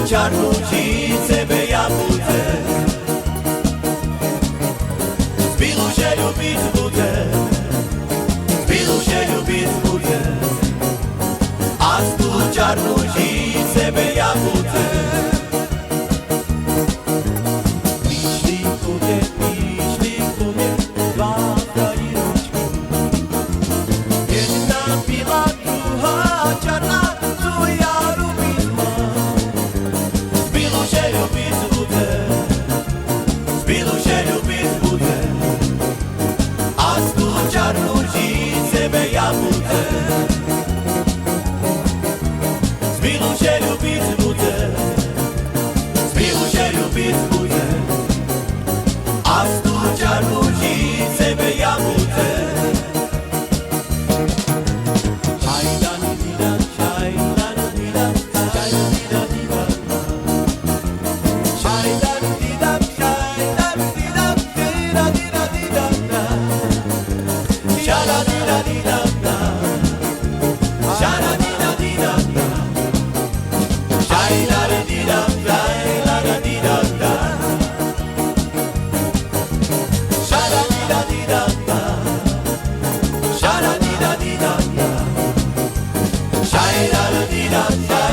čarnúči sebe jablúce. Zbylu, že ľubiť bude, zbylu, že ľubiť bude, a tu čarnúči sebe jablúce. Píšli ku mne, vákají ručky. Jedna pila, druhá čarná, tu ja ľubiť mám. Zbylu, že ľubiť bude, zbylu, že ľubiť bude, a tu čarnúči sebe jablúce. Zbylu, že ľubiť bude, zbylu, že ľubiť bude, a tu čarnúči sebe jablúce. Čajdanidida, čajdanidida, čajdanidida, čajdanidida, čajdanidida, čajdanidida, čajdanidida, Shine,